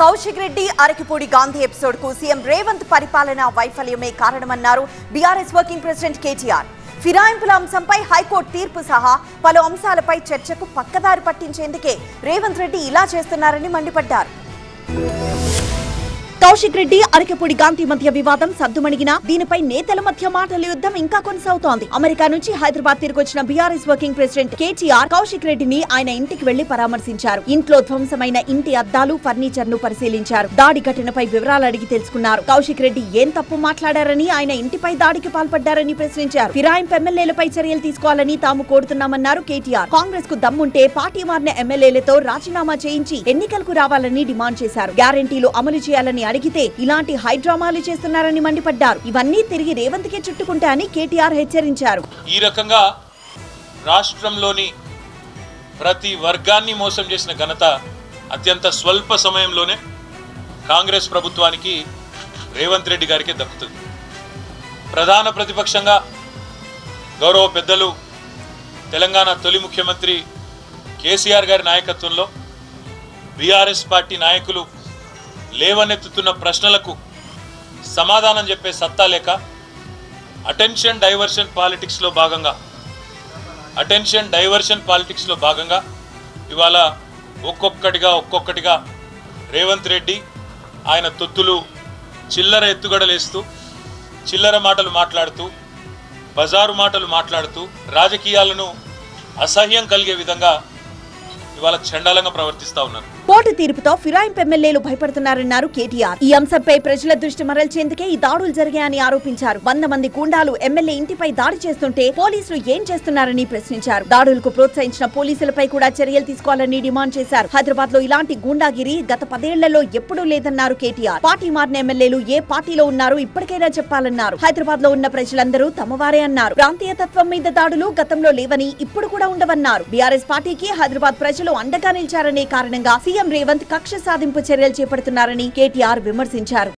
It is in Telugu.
కౌశిక్ రెడ్డి అరకిపూడి గాంధీ ఎపిసోడ్ కు సీఎం రేవంత్ పరిపాలన వైఫల్యమే కారణమన్నారు బీఆర్ఎస్ వర్కింగ్ ప్రెసిడెంట్ కేటీఆర్. ఫిరాయింపుల అంశంపై హైకోర్టు తీర్పు సహా పలు అంశాలపై చర్చకు పక్కదారి పట్టించేందుకే రేవంత్ రెడ్డి ఇలా చేస్తున్నారని మండిపడ్డారు. కౌశిక్ రెడ్డి అరకిపూడి గాంధీ మధ్య వివాదం సద్దుమణిగినా దీనిపై నేతల మధ్య మాటల యుద్ధం ఇంకా కొనసాగుతోంది. అమెరికా నుంచి హైదరాబాద్ తిరిగొచ్చిన బీఆర్ఎస్ వర్కింగ్ ప్రెసిడెంట్ కేటీఆర్ కౌశిక్ రెడ్డిని ఆయన ఇంటికి వెళ్లి పరామర్శించారు. ఇంట్లో ధ్వంసమైన ఇంటి అద్దాలు, ఫర్నిచర్ ను పరిశీలించారు. దాడి ఘటనపై వివరాలు అడిగి తెలుసుకున్నారు. కౌశిక్ రెడ్డి ఏం తప్పు మాట్లాడారని, ఆయన ఇంటిపై దాడికి పాల్పడ్డారని ప్రశ్నించారు. ఫిరాయింపు ఎమ్మెల్యేలపై చర్యలు తీసుకోవాలని తాము కోరుతున్నామన్నారు కేటీఆర్. కాంగ్రెస్ కు దమ్ముంటే పార్టీ మారిన ఎమ్మెల్యేలతో రాజీనామా చేయించి ఎన్నికలకు రావాలని డిమాండ్ చేశారు. గ్యారంటీలు అమలు చేయాలని అడిగితే ఇలాంటి హైడ్రామాలు చేస్తున్నారని మండిపడ్డారు. ఇవన్నీ తిరిగి రేవంత్ కే చుట్టుకుంటాయని కేటీఆర్ హెచ్చరించారు. ఈ రకంగా రాష్ట్రంలోని ప్రతి వర్గాన్ని మోసం చేసిన ఘనత అత్యంత స్వల్ప సమయంలోనే కాంగ్రెస్ ప్రభుత్వానికి రేవంత్ రెడ్డి గారికి దక్కుతుంది. ప్రధాన ప్రతిపక్షంగా గౌరవ పెద్దలు తెలంగాణ తొలి ముఖ్యమంత్రి కేసీఆర్ గారి నాయకత్వంలో బీఆర్ఎస్ పార్టీ నాయకులు లేవనెత్తుతున్న ప్రశ్నలకు సమాధానం చెప్పే సత్తా లేక అటెన్షన్ డైవర్షన్ పాలిటిక్స్లో భాగంగా ఇవాళ ఒక్కొక్కటిగా రేవంత్ రెడ్డి ఆయన తొత్తులు చిల్లర ఎత్తుగడలేస్తూ చిల్లర మాటలు మాట్లాడుతూ బజారు మాటలు మాట్లాడుతూ రాజకీయాలను అసహ్యం కలిగే విధంగా ఇవాళ చండాలంగా ప్రవర్తిస్తా ఉన్నారు. కోర్టు తీర్పుతో ఫిరాయింపు ఎమ్మెల్యేలు భయపడుతున్నారన్నారు కేటీఆర్. ఈ అంశంపై ప్రజల దృష్టి మరల్చేందుకే ఈ దాడులు జరిగాయని ఆరోపించారు. 100 మంది గూండాలు ఎమ్మెల్యే ఇంటిపై దాడి చేస్తుంటే పోలీసులు ఏం చేస్తున్నారని ప్రశ్నించారు. దాడులకు ప్రోత్సహించిన పోలీసులపై కూడా చర్యలు తీసుకోవాలని డిమాండ్ చేశారు. హైదరాబాద్ లో ఇలాంటి గూండాగిరి గత 10 ఏళ్లలో ఎప్పుడూ లేదన్నారు కేటీఆర్. పార్టీ మారిన ఎమ్మెల్యేలు ఏ పార్టీలో ఉన్నారో ఇప్పటికైనా చెప్పాలన్నారు. హైదరాబాద్ లో ఉన్న ప్రజలందరూ తమవారే అన్నారు. ప్రాంతీయ తత్వం మీద దాడులు గతంలో లేవని, ఇప్పుడు కూడా ఉండవన్నారు. బీఆర్ఎస్ పార్టీకి హైదరాబాద్ ప్రజలు అండగా నిలిచారనే కారణంగా సీఎం రేవంత్ కక్ష సాధింపు చర్యలు చేపడుతున్నారని కేటీఆర్ విమర్శించారు.